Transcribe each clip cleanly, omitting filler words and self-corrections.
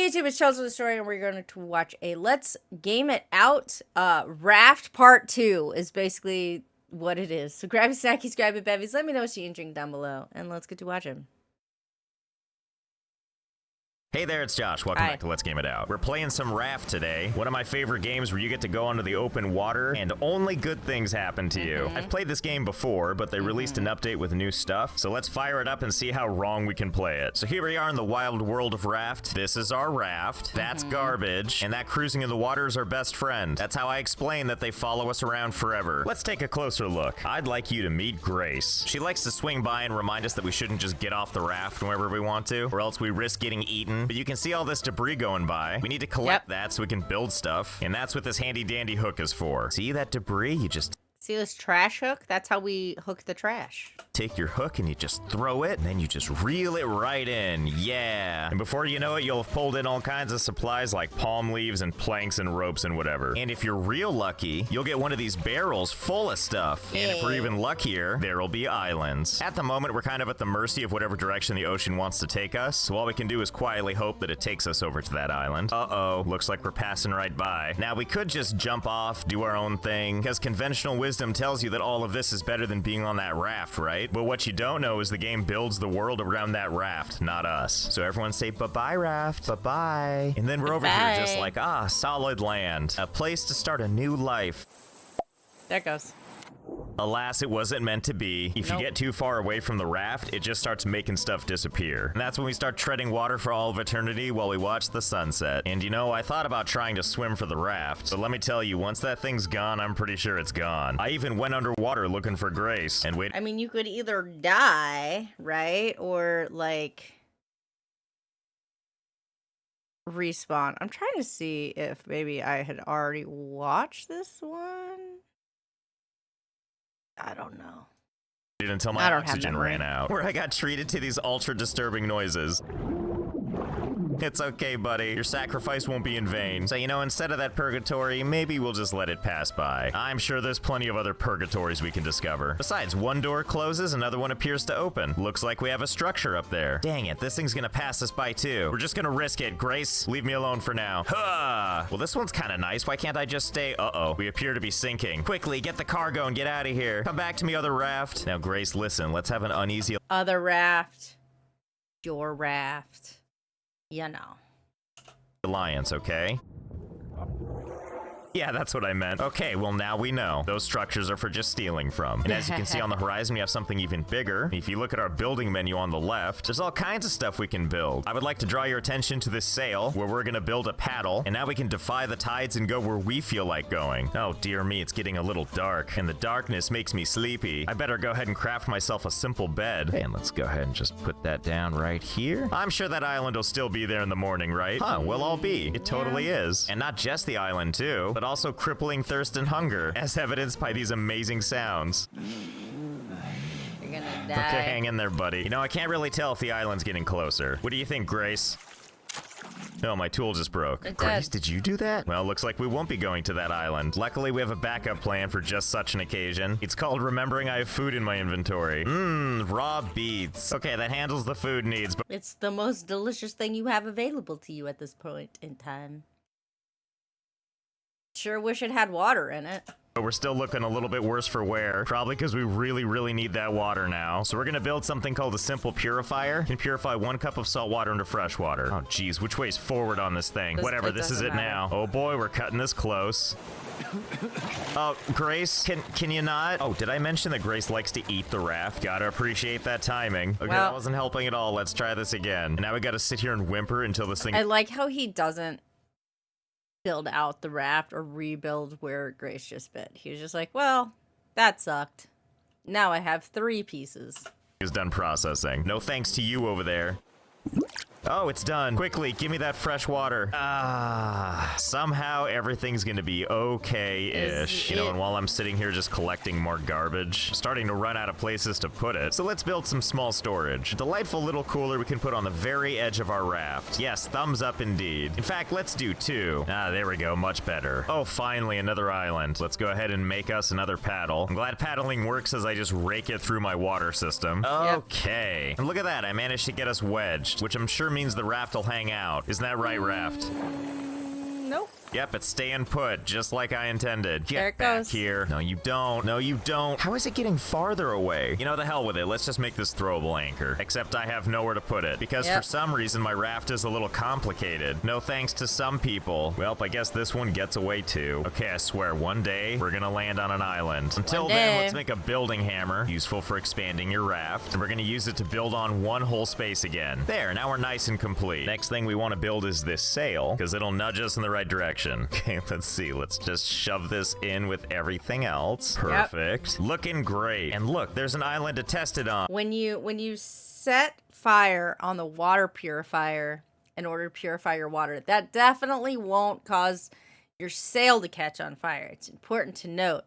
YouTube, it's Chelzor the Story, and we're going to watch a Let's Game It Out. Raft Part 2 is basically what it is. So grab your snackies, grab your bevies, let me know what you eat and drink down below, and let's get to watching. Hey there, it's Josh. Welcome back to Let's Game It Out. We're playing some Raft today. One of my favorite games where you get to go onto the open water and only good things happen to you. I've played this game before, but they released an update with new stuff. So let's fire it up and see how wrong we can play it. So here we are in the wild world of Raft. This is our raft. That's garbage. And that cruising in the water is our best friend. That's how I explain that they follow us around forever. Let's take a closer look. I'd like you to meet Grace. She likes to swing by and remind us that we shouldn't just get off the raft whenever we want to, or else we risk getting eaten. But you can see all this debris going by. We need to collect that so we can build stuff, and that's what this handy dandy hook is for. See that debris? You just see this trash hook? That's how we hook the trash. Take your hook and you just throw it, and then you just reel it right in. Yeah. And before you know it, you'll have pulled in all kinds of supplies like palm leaves and planks and ropes and whatever. And if you're real lucky, you'll get one of these barrels full of stuff. And if we're even luckier, there'll be islands. At the moment, we're kind of at the mercy of whatever direction the ocean wants to take us. So all we can do is quietly hope that it takes us over to that island. Uh-oh, looks like we're passing right by. Now, we could just jump off, do our own thing, because conventional wisdom tells you that all of this is better than being on that raft, right? But what you don't know is the game builds the world around that raft, not us. So everyone say bye-bye, raft. Bye-bye. And then we're over here just like, solid land. A place to start a new life. There it goes. Alas, it wasn't meant to be. If you get too far away from the raft, it just starts making stuff disappear. And that's when we start treading water for all of eternity while we watch the sunset. And you know, I thought about trying to swim for the raft, but let me tell you, once that thing's gone, I'm pretty sure it's gone. I even went underwater looking for Grace, and wait. I mean, you could either die, right? Or, like, respawn. I'm trying to see if maybe I had already watched this one. I don't know. Until my oxygen ran out, where I got treated to these ultra disturbing noises. It's okay, buddy. Your sacrifice won't be in vain. So, you know, instead of that purgatory, maybe we'll just let it pass by. I'm sure there's plenty of other purgatories we can discover. Besides, one door closes, another one appears to open. Looks like we have a structure up there. Dang it, this thing's gonna pass us by too. We're just gonna risk it. Grace, leave me alone for now. Huh. Well, this one's kind of nice. Why can't I just stay? Uh-oh, we appear to be sinking. Quickly, get the cargo and get out of here. Come back to me, other raft. Now, Grace, listen, let's have an uneasy... Other raft. Your raft. You know. Alliance, okay? Yeah, that's what I meant. Okay, well now we know. Those structures are for just stealing from. And as you can see on the horizon, we have something even bigger. If you look at our building menu on the left, there's all kinds of stuff we can build. I would like to draw your attention to this sail, where we're gonna build a paddle, and now we can defy the tides and go where we feel like going. Oh dear me, it's getting a little dark, and the darkness makes me sleepy. I better go ahead and craft myself a simple bed. And let's go ahead and just put that down right here. I'm sure that island will still be there in the morning, right? Huh, we'll all be. It totally is. And not just the island too, but also crippling thirst and hunger, as evidenced by these amazing sounds. You're gonna die. Okay, hang in there, buddy. You know, I can't really tell if the island's getting closer. What do you think, Grace? No, my tool just broke. Grace, did you do that? Well, looks like we won't be going to that island. Luckily, we have a backup plan for just such an occasion. It's called remembering I have food in my inventory. Raw beets. Okay, that handles the food needs, but it's the most delicious thing you have available to you at this point in time. Sure wish it had water in it. But we're still looking a little bit worse for wear, probably because we really need that water now. So we're gonna build something called a simple purifier. It can purify 1 cup of salt water into fresh water. Oh geez, which way's forward on this thing? Whatever, this is it now. Oh boy, we're cutting this close. Oh, Grace, can you not? Oh, did I mention that Grace likes to eat the raft? Gotta appreciate that timing. Okay, that wasn't helping at all. Let's try this again. And now we gotta sit here and whimper until this thing... I like how he doesn't build out the raft or rebuild where Grace just bit. He was just like, well, that sucked. Now I have 3 pieces. Is done processing. No thanks to you over there. Oh, it's done. Quickly, give me that fresh water. Somehow everything's gonna be okay-ish. You know, and while I'm sitting here just collecting more garbage, I'm starting to run out of places to put it. So let's build some small storage. A delightful little cooler we can put on the very edge of our raft. Yes, thumbs up indeed. In fact, let's do 2. There we go, much better. Oh, finally, another island. Let's go ahead and make us another paddle. I'm glad paddling works as I just rake it through my water system. Okay. And look at that, I managed to get us wedged, which I'm sure means means the raft will hang out. Isn't that right, Raft? Nope. Yep, it's staying put, just like I intended. Get There it back goes. here. No, you don't. No, you don't. How is it getting farther away? You know, the hell with it. Let's just make this throwable anchor. Except I have nowhere to put it. Because for some reason, my raft is a little complicated. No thanks to some people. Well, I guess this one gets away too. Okay, I swear, one day, we're gonna land on an island. Until then, let's make a building hammer, useful for expanding your raft. And we're gonna use it to build on one whole space again. There, now we're nice and complete. Next thing we want to build is this sail, because it'll nudge us in the right direction. Okay, let's see. Let's just shove this in with everything else. Perfect. Yep. Looking great. And look, there's an island to test it on. When you set fire on the water purifier in order to purify your water, that definitely won't cause your sail to catch on fire. It's important to note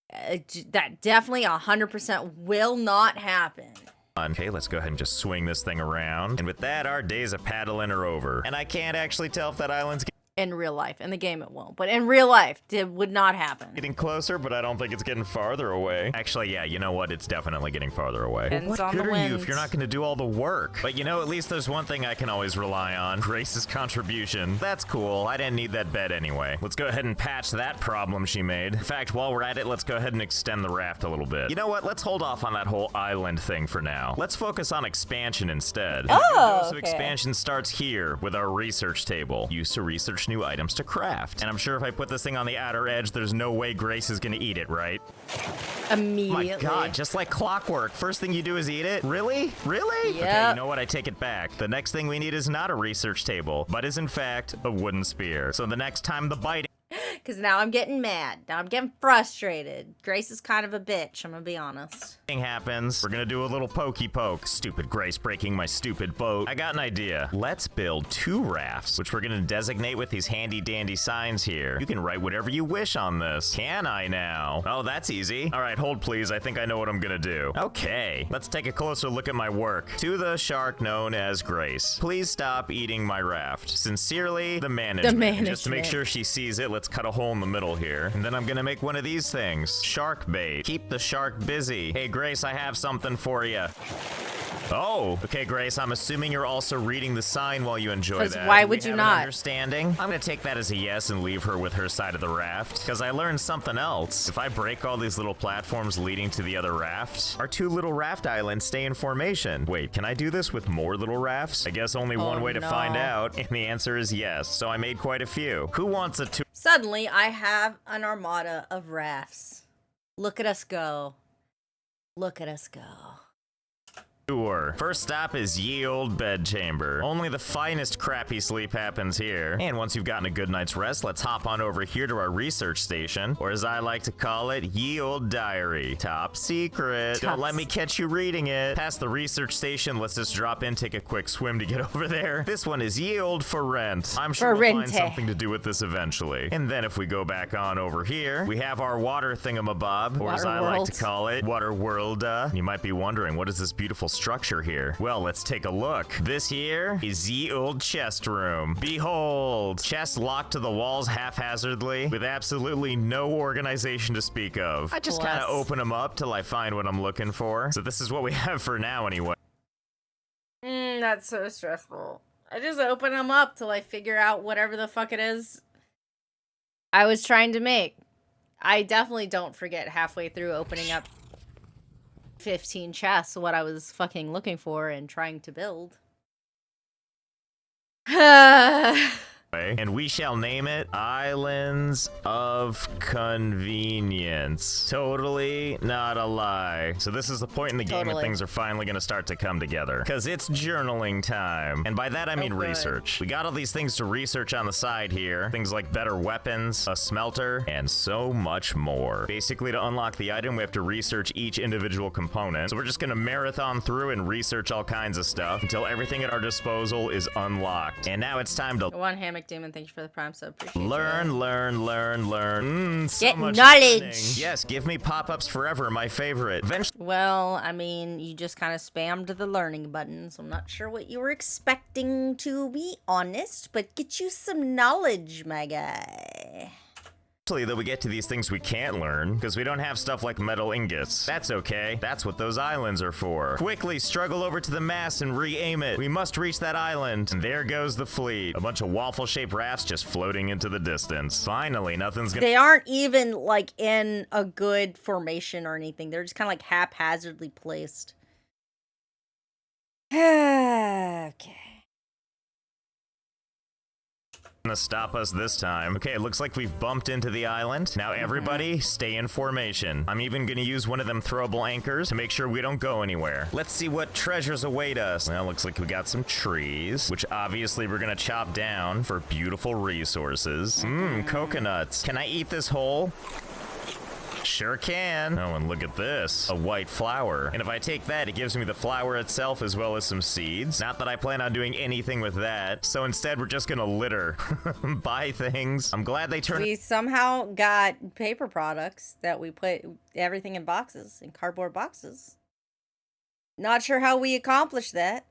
that definitely 100% will not happen. Okay, let's go ahead and just swing this thing around. And with that, our days of paddling are over. And I can't actually tell if that island's in real life. In the game, it won't. But in real life, it would not happen. getting closer, but I don't think it's getting farther away. Actually, yeah, you know what? It's definitely getting farther away. Depends What on good the are you wind. if you're not going to do all the work? But you know, at least there's one thing I can always rely on. Grace's contribution. That's cool. I didn't need that bed anyway. Let's go ahead and patch that problem she made. In fact, while we're at it, let's go ahead and extend the raft a little bit. You know what? Let's hold off on that whole island thing for now. Let's focus on expansion instead. Oh, So expansion starts here with our research table. Used to research new items to craft. And I'm sure if I put this thing on the outer edge, there's no way Grace is gonna eat it, right? Immediately. My God, just like clockwork. First thing you do is eat it? Really? Really? Yep. Okay, you know what? I take it back. The next thing we need is not a research table, but is in fact a wooden spear. So the next time the biting Because now I'm getting mad. Now I'm getting frustrated. Grace is kind of a bitch, I'm going to be honest. happens, we're gonna do a little pokey poke. Stupid Grace breaking my stupid boat. I got an idea. Let's build 2 rafts, which we're gonna designate with these handy dandy signs here. You can write whatever you wish on this. Can I now? Oh, that's easy. All right, hold please. I think I know what I'm gonna do. Okay, let's take a closer look at my work. To the shark known as Grace, please stop eating my raft. Sincerely, the management. And just to make sure she sees it, let's cut a hole in the middle here. And then I'm gonna make one of these things. Shark bait. Keep the shark busy. Hey, Grace, I have something for you. Oh, okay, Grace, I'm assuming you're also reading the sign while you enjoy that. Why would you have not? An understanding? I'm gonna take that as a yes and leave her with her side of the raft, because I learned something else. If I break all these little platforms leading to the other raft, our 2 little raft islands stay in formation. Wait, can I do this with more little rafts? I guess only one way to find out, and the answer is yes, so I made quite a few. Who wants a 2? Suddenly, I have an armada of rafts. Look at us go. Look at us go. Tour. First stop is Ye Old Bedchamber. Only the finest crappy sleep happens here. And once you've gotten a good night's rest, let's hop on over here to our research station, or as I like to call it, Ye Old Diary. Top secret. Don't let me catch you reading it. Past the research station, let's just drop in, take a quick swim to get over there. This one is Ye Old For Rent. I'm sure we'll find something to do with this eventually. And then if we go back on over here, we have our water thingamabob, or as I like to call it, Water World. You might be wondering, what is this beautiful structure here? Well, let's take a look. This here is Ye Old Chest Room. Behold, chests locked to the walls haphazardly with absolutely no organization to speak of. I just kind of open them up till I find what I'm looking for. So this is what we have for now anyway. That's so stressful. I just open them up till I figure out whatever the fuck it is I was trying to make. I definitely don't forget halfway through opening up 15 chests what I was fucking looking for and trying to build. And we shall name it Islands of Convenience. Totally not a lie. So this is the point in the game where things are finally going to start to come together. Because it's journaling time. And by that I mean research. We got all these things to research on the side here. Things like better weapons, a smelter, and so much more. Basically, to unlock the item, we have to research each individual component. So we're just going to marathon through and research all kinds of stuff until everything at our disposal is unlocked. And now it's time to One hammock demon, thank you for the prime sub. Appreciate learn. So Get much knowledge. learning. Yes, give me pop-ups forever, my favorite. Eventually, Well, I mean, you just kind of spammed the learning button, so I'm not sure what you were expecting, to be honest, but get you some knowledge, my guy. That we get to these things we can't learn, because we don't have stuff like metal ingots. That's okay. That's what those islands are for. Quickly struggle over to the mast and re-aim it. We must reach that island. And there goes the fleet. A bunch of waffle-shaped rafts just floating into the distance. Finally, nothing's gonna— They aren't even, like, in a good formation or anything. They're just kind of, like, haphazardly placed. Okay. Gonna stop us this time. Okay, it looks like we've bumped into the island. Now everybody stay in formation. I'm even gonna use one of them throwable anchors to make sure we don't go anywhere. Let's see what treasures await us. Well, looks like we got some trees, which obviously we're gonna chop down for beautiful resources. Coconuts. Can I eat this whole? Sure can. Oh, and look at this. A white flower. And if I take that, it gives me the flower itself as well as some seeds. Not that I plan on doing anything with that. So instead, we're just gonna litter. Buy things. I'm glad they turned— We somehow got paper products that we put everything in boxes, in cardboard boxes. Not sure how we accomplished that.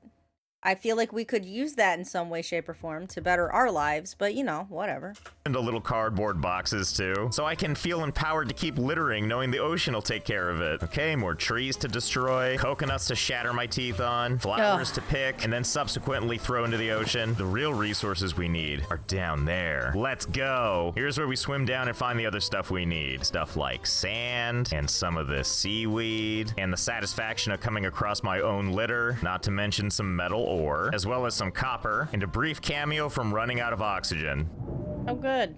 I feel like we could use that in some way, shape, or form to better our lives, but you know, whatever. into little cardboard boxes too, so I can feel empowered to keep littering knowing the ocean will take care of it. Okay, more trees to destroy, coconuts to shatter my teeth on, flowers to pick, and then subsequently throw into the ocean. The real resources we need are down there. Let's go. Here's where we swim down and find the other stuff we need. Stuff like sand, and some of this seaweed, and the satisfaction of coming across my own litter, not to mention some metal ore, as well as some copper, and a brief cameo from running out of oxygen. Oh, good.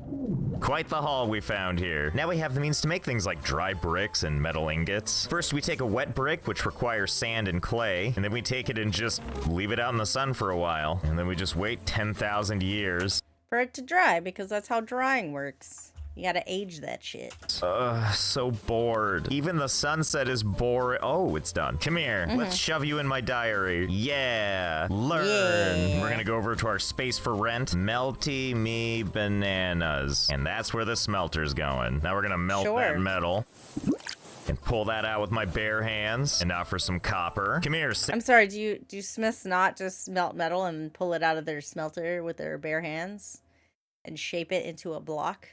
Quite the haul we found here. Now we have the means to make things like dry bricks and metal ingots. First, we take a wet brick, which requires sand and clay, and then we take it and just leave it out in the sun for a while. And then we just wait 10,000 years. For it to dry, because that's how drying works. You gotta age that shit. So bored. Even the sunset is boring. Oh, it's done. Come here. Let's shove you in my diary. Yeah. Learn. Yeah. We're gonna go over to our space for rent. Melty me bananas. And that's where the smelter's going. Now we're gonna melt that metal. And pull that out with my bare hands. And now for some copper. Come here. I'm sorry, do smiths not just melt metal and pull it out of their smelter with their bare hands? And shape it into a block?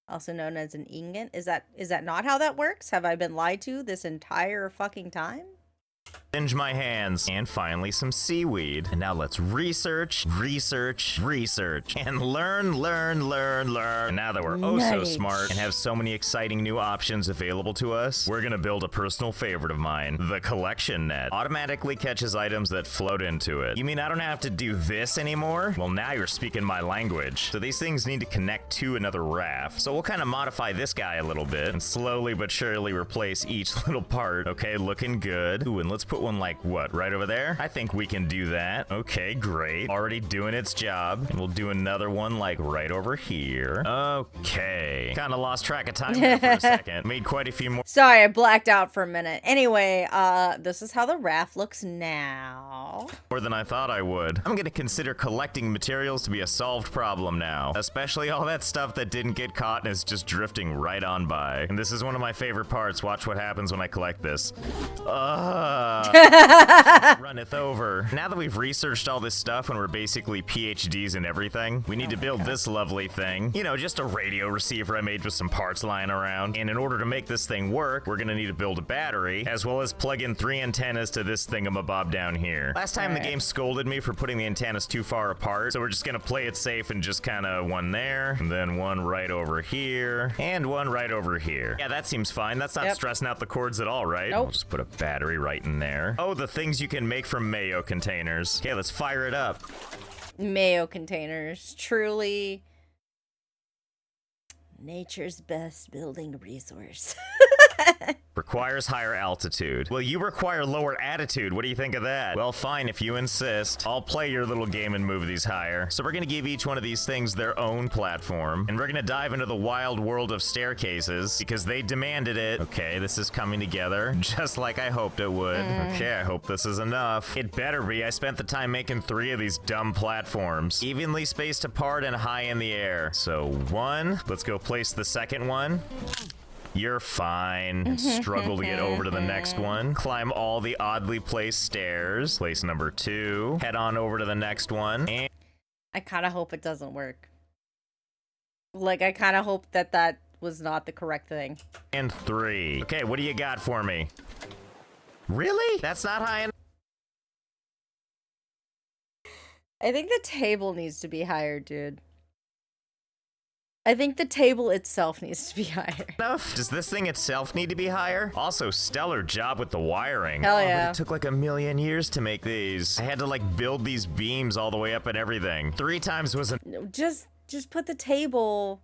Also known as an ingot. Is that not how that works? Have I been lied to this entire fucking time? Singe my hands. And finally some seaweed. And now let's research, research, research. And learn. And now that we're so smart and have so many exciting new options available to us, we're gonna build a personal favorite of mine. The collection net. Automatically catches items that float into it. You mean I don't have to do this anymore? Well, now you're speaking my language. So these things need to connect to another raft. So we'll kind of modify this guy a little bit and slowly but surely replace each little part. Okay, looking good. Ooh, and let's put one like what, right over there? I think we can do that. Okay, great. Already doing its job. And we'll do another one like right over here. Okay. Kind of lost track of time there for a second. Made quite a few more. Sorry, I blacked out for a minute. Anyway, this is how the raft looks now. More than I thought I would. I'm gonna consider collecting materials to be a solved problem now. Especially all that stuff that didn't get caught and is just drifting right on by. And this is one of my favorite parts. Watch what happens when I collect this. Runneth over. Now that we've researched all this stuff and we're basically PhDs in everything, we need to build this lovely thing. You know, just a radio receiver I made with some parts lying around. And in order to make this thing work, we're gonna need to build a battery, as well as plug in 3 antennas to this thingamabob down here. Last time the game scolded me for putting the antennas too far apart, so we're just gonna play it safe and just kinda one there, and then one right over here, and one right over here. Yeah, that seems fine. That's not stressing out the cords at all, right? Nope. We'll just put a battery right in there. Oh, the things you can make from mayo containers. Okay, let's fire it up. Mayo containers. Truly nature's best building resource. Requires higher altitude. Well, you require lower attitude. What do you think of that? Well, fine, if you insist. I'll play your little game and move these higher. So we're gonna give each one of these things their own platform, and we're gonna dive into the wild world of staircases because they demanded it. Okay, this is coming together just like I hoped it would. Okay, I hope this is enough. It better be. I spent the time making 3 of these dumb platforms, evenly spaced apart and high in the air. So 1, let's go place the second one. You're fine. And struggle to get over to the next one. Climb all the oddly placed stairs. Place number 2. Head on over to the next one. And I kind of hope it doesn't work. Like, I kind of hope that that was not the correct thing. And 3. Okay, what do you got for me? Really? That's not high enough? I think the table needs to be higher, dude. I think the table itself needs to be higher. Does this thing itself need to be higher? Also, stellar job with the wiring. Hell But yeah. it took like a million years to make these. I had to like build these beams all the way up and everything. 3 times was No, just put the table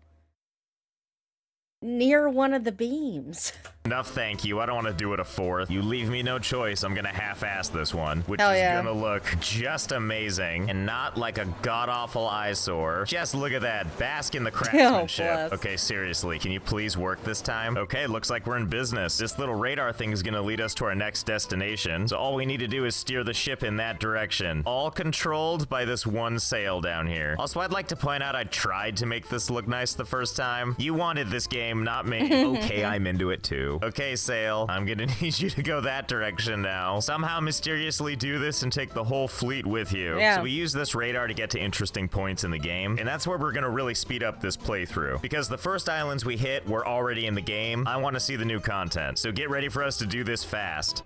near one of the beams. enough, thank you. I don't want to do it a 4th. You leave me no choice. I'm gonna half-ass this one, which Hell is yeah. gonna look just amazing and not like a god-awful eyesore. Just look at that. Bask in the craftsmanship. bless. Okay, seriously, can you please work this time? Okay, looks like we're in business. This little radar thing is gonna lead us to our next destination, so all we need to do is steer the ship in that direction. All controlled by this one sail down here. Also, I'd like to point out I tried to make this look nice the first time. You wanted this game, not me. Okay, I'm into it too. Okay, sail, I'm gonna need you to go that direction now. Somehow mysteriously do this and take the whole fleet with you. Yeah. So we use this radar to get to interesting points in the game, and that's where we're gonna really speed up this playthrough. Because the first islands we hit were already in the game, I wanna see the new content. So get ready for us to do this fast.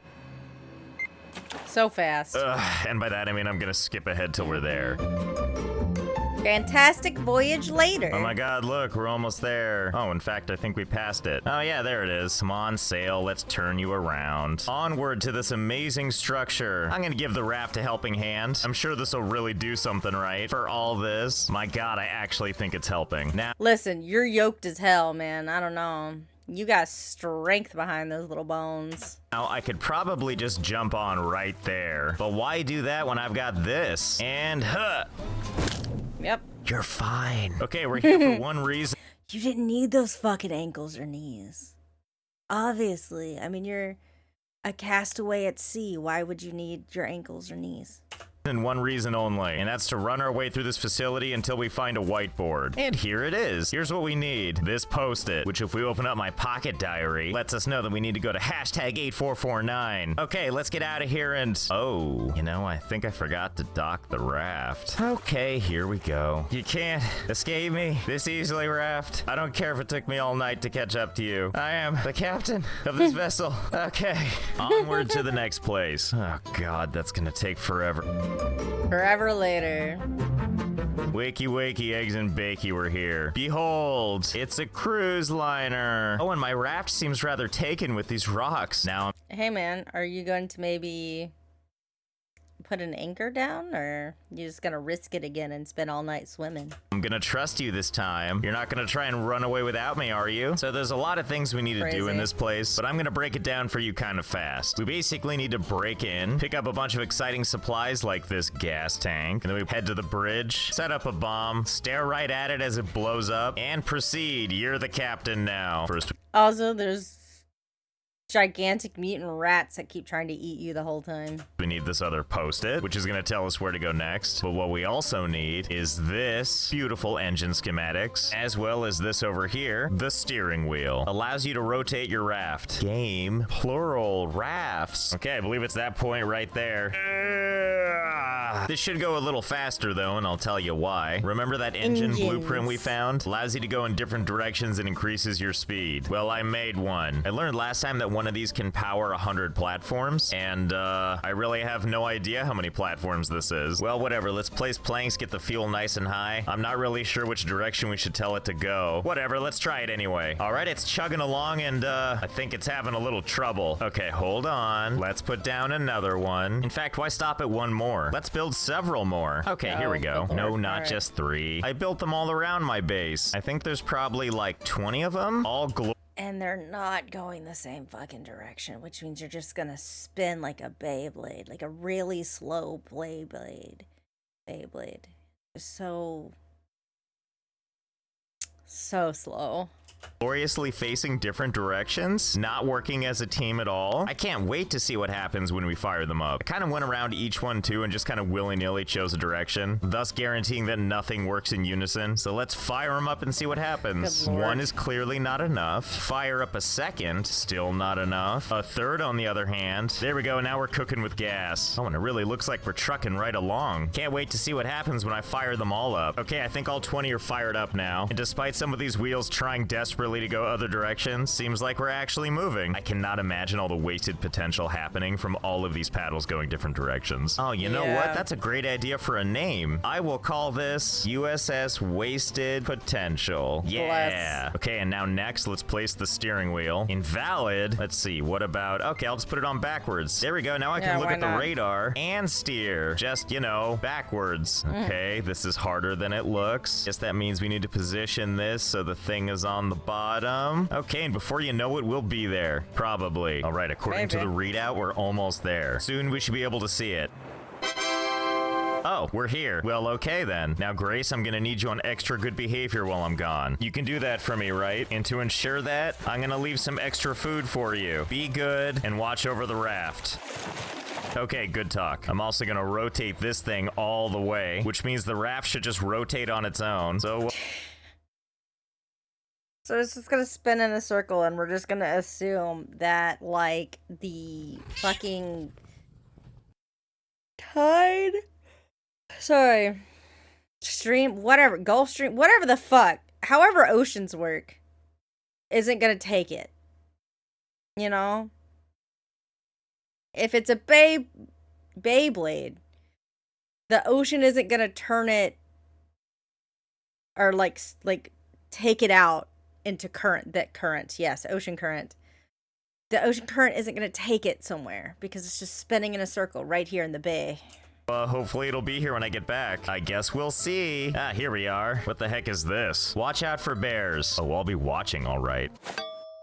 So fast. And by that I mean I'm gonna skip ahead till we're there. Fantastic voyage later. Oh my god, look, we're almost there. Oh, in fact, I think we passed it. Oh yeah, there it is. Come on, sail, let's turn you around. Onward to this amazing structure. I'm gonna give the raft a helping hand. I'm sure this will really do something right for all this. My god, I actually think it's helping. Now, Listen, you're yoked as hell, man. I don't know. You got strength behind those little bones. I could probably just jump on right there. But why do that when I've got this? And Yep. you're fine. Okay, we're here for one reason. You didn't need those fucking ankles or knees. Obviously. I mean, you're a castaway at sea. Why would you need your ankles or knees? And one reason only, and that's to run our way through this facility until we find a whiteboard. And here it is. Here's what we need. This post-it, which if we open up my pocket diary, lets us know that we need to go to hashtag 8449. Okay, let's get out of here and... Oh, you know, I think I forgot to dock the raft. Okay, here we go. You can't escape me this easily, Raft. I don't care if it took me all night to catch up to you. I am the captain of this vessel. Okay, onward to the next place. Oh God, that's gonna take forever. Forever later. Wakey, wakey, eggs and bakey, we're here. Behold, it's a cruise liner. Oh, and my raft seems rather taken with these rocks. Now, Hey, man, are you going to maybe put an anchor down, or you just gonna risk it again and spend all night swimming? I'm gonna trust you this time. You're not gonna try and run away without me, are you? So there's a lot of things we need to do in Crazy. this place, but I'm gonna break it down for you kind of fast. We basically need to break in, pick up a bunch of exciting supplies like this gas tank, and then we head to the bridge, set up a bomb, stare right at it as it blows up, and proceed. You're the captain now. First, Also, there's gigantic mutant rats that keep trying to eat you the whole time. we need this other post-it, which is going to tell us where to go next. But what we also need is this beautiful engine schematics, as well as this over here, the steering wheel. Allows you to rotate your raft. Game, plural, rafts. Okay, I believe it's that point right there. This should go a little faster though, and I'll tell you why. Remember that engine Engines. blueprint we found? Allows you to go in different directions and increases your speed. Well, I made one. I learned last time that one of these can power 100 platforms, and I really have no idea how many platforms this is. Well, whatever, let's place planks, get the fuel nice and high. I'm not really sure which direction we should tell it to go. Whatever, let's try it anyway. All right, it's chugging along, and I think it's having a little trouble. Okay, hold on. Let's put down another one. In fact, why stop at one more? Let's build several more. Okay, here we go. good No, lord. not All right. just 3. I built them all around my base. I think there's probably like 20 of them, all And they're not going the same fucking direction, which means you're just gonna spin like a Beyblade, like a really slow Beyblade. Just so slow. gloriously facing different directions, not working as a team at all. I can't wait to see what happens when we fire them up. I kind of went around each one too and just kind of willy-nilly chose a direction, thus guaranteeing that nothing works in unison. So let's fire them up and see what happens. Good lord. One is clearly not enough. Fire up a second, still not enough. A third on the other hand. There we go, now we're cooking with gas. Oh, and it really looks like we're trucking right along. Can't wait to see what happens when I fire them all up. Okay, I think all 20 are fired up now. And despite despite some of these wheels trying desperately to go other directions, seems like we're actually moving. I cannot imagine all the wasted potential happening from all of these paddles going different directions. Oh, you know what? That's a great idea for a name. I will call this USS Wasted Potential. Yeah. Okay, and now next, let's place the steering wheel. Invalid. Let's see, what about... Okay, I'll just put it on backwards. There we go. Now I can look at the radar and steer. Just, you know, backwards. Okay, this is harder than it looks. Guess that means we need to position this so the thing is on the bottom. Okay, and before you know it, we'll be there. Probably. All right, according to the readout, we're almost there. Soon we should be able to see it. Oh, we're here. Well, okay then. Now, Grace, I'm gonna need you on extra good behavior while I'm gone. You can do that for me, right? And to ensure that, I'm gonna leave some extra food for you. Be good and watch over the raft. Okay, good talk. I'm also gonna rotate this thing all the way, which means the raft should just rotate on its own. So it's just gonna spin in a circle, and we're just gonna assume that, like, the fucking tide... Sorry. Stream, whatever, Gulf Stream, whatever the fuck, however oceans work, isn't gonna take it. You know? If it's a Beyblade, the ocean isn't gonna turn it, or like take it out into current. Yes, ocean current. The ocean current isn't gonna take it somewhere because it's just spinning in a circle right here in the bay. hopefully it'll be here when I get back. I guess we'll see. Ah, here we are. What the heck is this? Watch out for bears. Oh, I'll be watching, all right.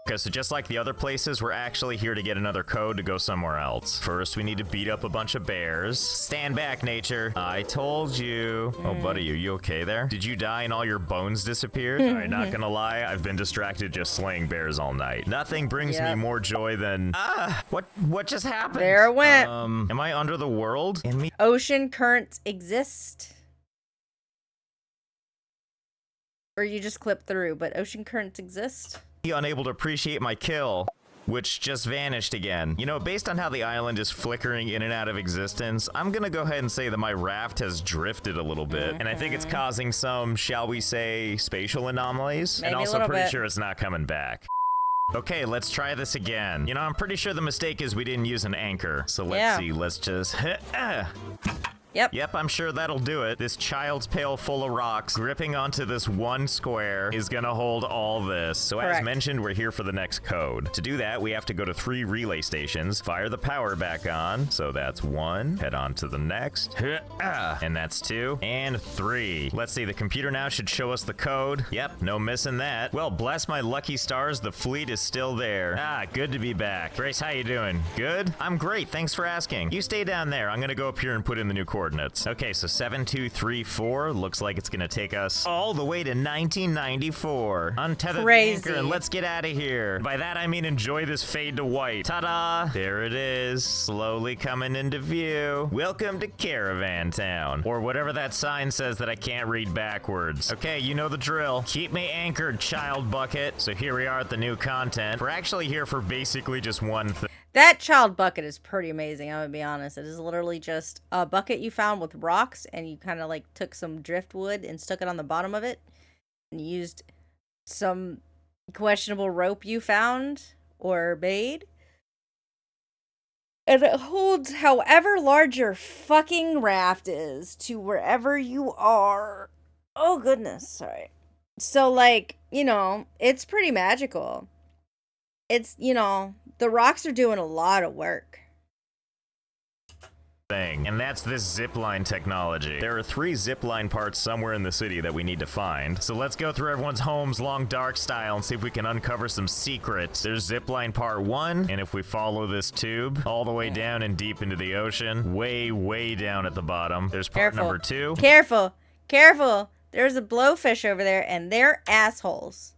Okay, so just like the other places, we're actually here to get another code to go somewhere else. First, we need to beat up a bunch of bears. Stand back, nature. I told you. Oh, buddy, are you okay there? Did you die and all your bones disappeared? All right, not gonna lie, I've been distracted just slaying bears all night. Nothing brings me more joy than... what just happened? There it went. Am I under the world? Ocean currents exist. Or you just clip through, but ocean currents exist. Unable to appreciate my kill, which just vanished again. You know, based on how the island is flickering in and out of existence, I'm gonna go ahead and say that my raft has drifted a little bit, and I think it's causing some, shall we say, spatial anomalies. Maybe and also pretty bit. sure it's not coming back. Okay, let's try this again. You know, I'm pretty sure the mistake is we didn't use an anchor. So let's see, let's just... Yep, I'm sure that'll do it. This child's pail full of rocks gripping onto this one square is gonna hold all this. So as mentioned, we're here for the next code. To do that, we have to go to 3 relay stations, fire the power back on. So that's 1, head on to the next. And that's 2, and 3. Let's see, the computer now should show us the code. Yep, no missing that. Well, bless my lucky stars, the fleet is still there. Ah, good to be back. Grace, how you doing? Good? I'm great, thanks for asking. You stay down there. I'm gonna go up here and put in the new coordinates. Okay, so 7234 looks like it's gonna take us all the way to 1994. Untether the anchor and let's get out of here. By that I mean enjoy this fade to white. Ta-da! There it is, slowly coming into view. Welcome to Caravan Town, or whatever that sign says that I can't read backwards. Okay, you know the drill. Keep me anchored, child bucket. So here we are at the new content. We're actually here for basically just one thing. That child bucket is pretty amazing, I'm gonna be honest. It is literally just a bucket you found with rocks, and you kind of like took some driftwood and stuck it on the bottom of it, and used some questionable rope you found or made. And it holds however large your fucking raft is to wherever you are. Oh goodness, sorry. So like, you know, it's pretty magical. It's, you know... The rocks are doing a lot of work. And that's this zipline technology. There are 3 zipline parts somewhere in the city that we need to find. So let's go through everyone's homes long dark style and see if we can uncover some secrets. There's zipline part 1, and if we follow this tube all the way down and deep into the ocean, way down at the bottom, there's part number 2. Careful. There's a blowfish over there, and they're assholes.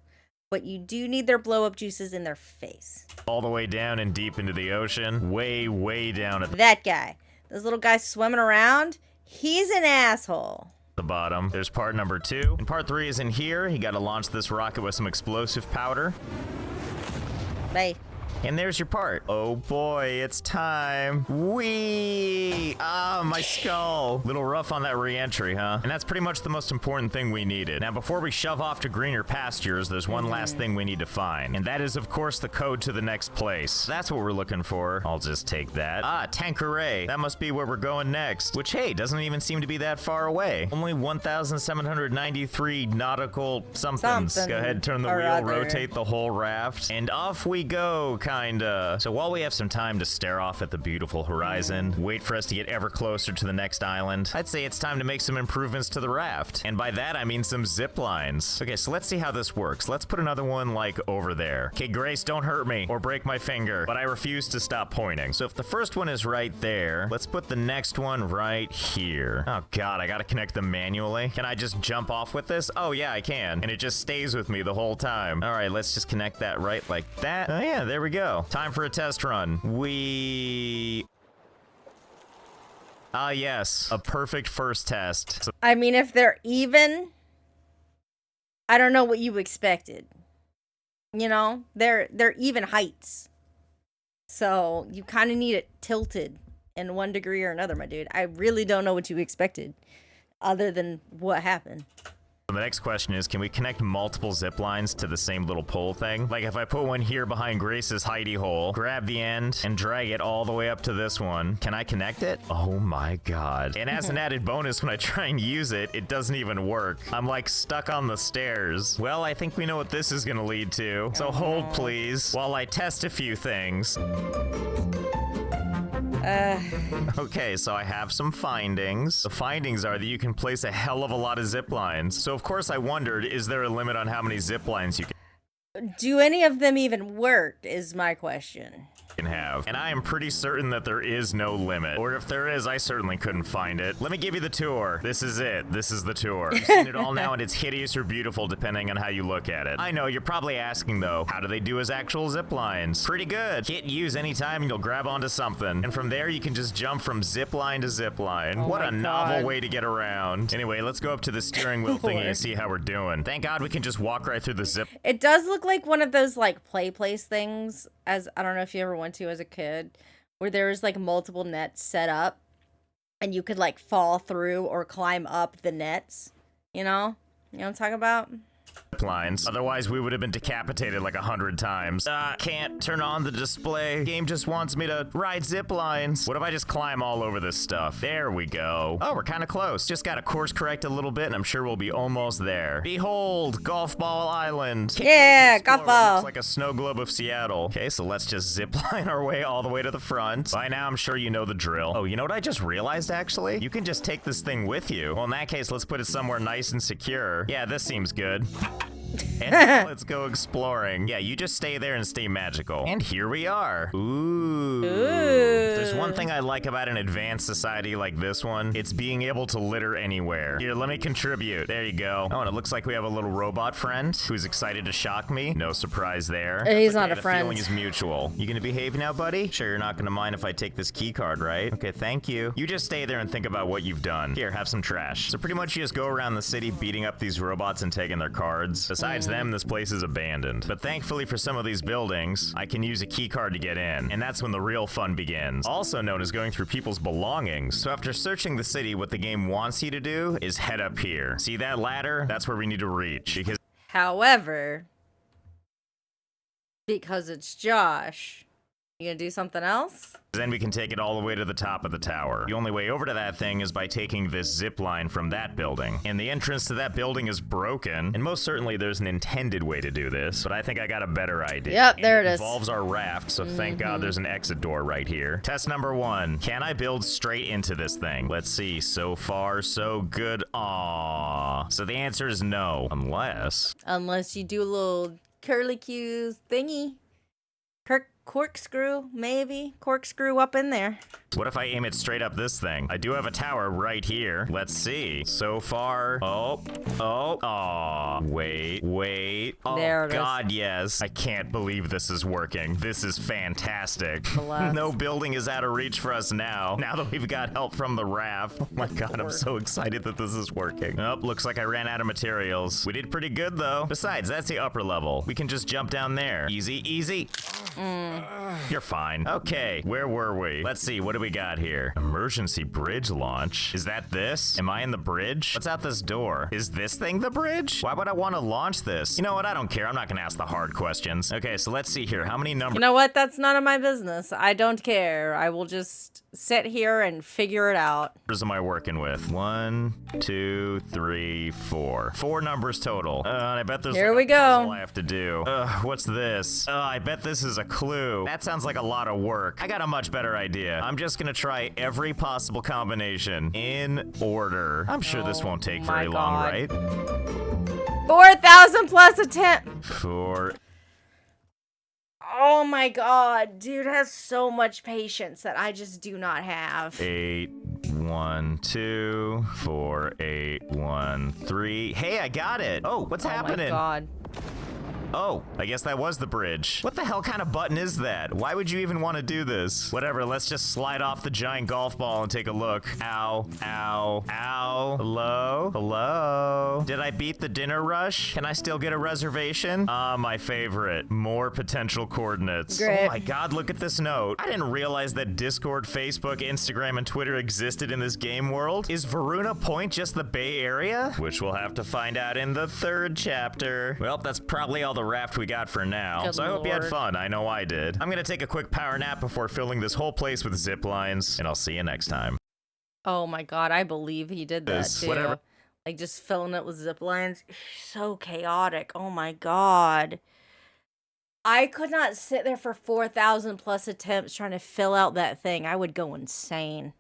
But you do need their blow-up juices in their face. All the way down and deep into the ocean, way down at that guy. Those little guys swimming around, he's an asshole. The bottom. There's part number 2. And part 3 is in here. You gotta launch this rocket with some explosive powder. Bye. And there's your part. Oh boy, it's time. Whee! Ah, my skull. Little rough on that re-entry, huh? And that's pretty much the most important thing we needed. Now, before we shove off to greener pastures, there's one last thing we need to find. And that is, of course, the code to the next place. That's what we're looking for. I'll just take that. Ah, Tanqueray. That must be where we're going next. Which, hey, doesn't even seem to be that far away. Only 1,793 nautical somethings. Go ahead, turn the wheel, rotate the whole raft, and off we go, kinda. So while we have some time to stare off at the beautiful horizon, wait for us to get ever closer to the next island, I'd say it's time to make some improvements to the raft. And by that, I mean some zip lines. Okay, so let's see how this works. Let's put another one, like, over there. Okay, Grace, don't hurt me or break my finger, but I refuse to stop pointing. So if the first one is right there, let's put the next one right here. Oh god, I gotta connect them manually. Can I just jump off with this? Oh yeah, I can. And it just stays with me the whole time. All right, let's just connect that right like that. Oh yeah, there we go. Time for a test run. Ah yes, a perfect first test. So I mean, if they're even, I don't know what you expected. You know, they're even heights. So you kind of need it tilted in 1 degree or another, my dude. I really don't know what you expected other than what happened. the next question is, can we connect multiple zip lines to the same little pole thing? Like if I put one here behind Grace's hidey hole, grab the end, and drag it all the way up to this one, can I connect it? Oh my god. And as an added bonus, when I try and use it, it doesn't even work. I'm like stuck on the stairs. Well, I think we know what this is gonna lead to. So hold please, while I test a few things. Okay, so I have some findings. The findings are that you can place a hell of a lot of zip lines. So of course I wondered, is there a limit on how many zip lines you Do any of them even work, is my question. can have? And I am pretty certain that there is no limit. Or if there is, I certainly couldn't find it. Let me give you the tour. This is it. This is the tour. You've seen it all now, and it's hideous or beautiful depending on how you look at it. I know, you're probably asking though, how do they do as actual zip lines? Pretty good. Hit use anytime and you'll grab onto something. And from there you can just jump from zip line to zip line. Oh what a my novel God. way to get around. Anyway, let's go up to the steering wheel thingy and see how we're doing. Thank God we can just walk right through the zip. It does look like one of those like play place things, as I don't know if you ever went to as a kid, where there was like multiple nets set up and you could like fall through or climb up the nets, you know? You know what I'm talking about? Lines. Otherwise, we would have been decapitated like 100 times. Can't turn on the display. Game just wants me to ride zip lines. What if I just climb all over this stuff? There we go. Oh, we're kind of close. Just got to course correct a little bit, and I'm sure we'll be almost there. Behold, Golf Ball Island. Can't Yeah, wait to explore golf what ball. looks like a snow globe of Seattle. Okay, so let's just zip line our way all the way to the front. By now, I'm sure you know the drill. Oh, you know what I just realized, actually? You can just take this thing with you. Well, in that case, let's put it somewhere nice and secure. Yeah, this seems good. And let's go exploring. Yeah, you just stay there and stay magical. And here we are. Ooh. If there's one thing I like about an advanced society like this one, it's being able to litter anywhere. Here, let me contribute. There you go. Oh, and it looks like we have a little robot friend who's excited to shock me. No surprise there. He's Okay, not a the friend. feeling is mutual. You gonna behave now, buddy? Sure, you're not gonna mind if I take this key card, right? Okay, thank you. You just stay there and think about what you've done. Here, have some trash. So pretty much you just go around the city beating up these robots and taking their cards. Besides them, this place is abandoned. But thankfully for some of these buildings, I can use a key card to get in, and that's when the real fun begins. Also known as going through people's belongings. So after searching the city, what the game wants you to do is head up here. See that ladder? That's where we need to reach, However, because it's Josh, you gonna do something else? then we can take it all the way to the top of the tower. The only way over to that thing is by taking this zip line from that building. And the entrance to that building is broken, and most certainly there's an intended way to do this, but I think I got a better idea. Yep, there And it is. Involves our raft, so thank God there's an exit door right here. Test number 1. Can I build straight into this thing? Let's see. So far, so good. Aww. So the answer is no, unless... Unless you do a little curly cues thingy. Corkscrew, maybe. Corkscrew up in there. What if I aim it straight up this thing? I do have a tower right here. Let's see. So far. Aw. Wait. Oh, There it is. God, yes. I can't believe this is working. This is fantastic. Bless. No building is out of reach for us now that we've got help from the raft. Oh my God, I'm so excited that this is working. Oh, looks like I ran out of materials. We did pretty good, though. Besides, that's the upper level. We can just jump down there. Easy. You're fine. Okay, where were we? Let's see, what do we got here? Emergency bridge launch. Is that this? Am I in the bridge? What's out this door? Is this thing the bridge? Why would I want to launch this? You know what? I don't care. I'm not going to ask the hard questions. Okay, so let's see here. How many numbers? You know what? That's none of my business. I don't care. I will just sit here and figure it out. Am I working with? 1, 2, 3, 4. 4 numbers total. I bet there's Here like we a go. puzzle I have to do. What's this? I bet this is a clue. That sounds like a lot of work. I got a much better idea. I'm just gonna try every possible combination in order. I'm sure this won't take very long, right? 4,000 plus attempt. 4. Oh my god, dude has so much patience that I just do not have. 8, 1, 2, 4, 8, 1, 3. Hey, I got it. Oh, what's happening? Oh my god. Oh, I guess that was the bridge. What the hell kind of button is that? Why would you even want to do this? Whatever, let's just slide off the giant golf ball and take a look. Ow, ow, ow. Hello? Hello? Did I beat the dinner rush? Can I still get a reservation? My favorite. More potential coordinates. Great. Oh my god, look at this note. I didn't realize that Discord, Facebook, Instagram, and Twitter existed in this game world. Is Veruna Point just the Bay Area? Which we'll have to find out in the 3rd chapter. Well, that's probably all the raft we got for now. Good So I hope you had lord. fun. I know I did. I'm gonna take a quick power nap before filling this whole place with zip lines, and I'll see you next time. Oh my god, I believe he did that too. Whatever. Like just filling it with zip lines. So chaotic. Oh my god. I could not sit there for 4,000 plus attempts trying to fill out that thing. I would go insane.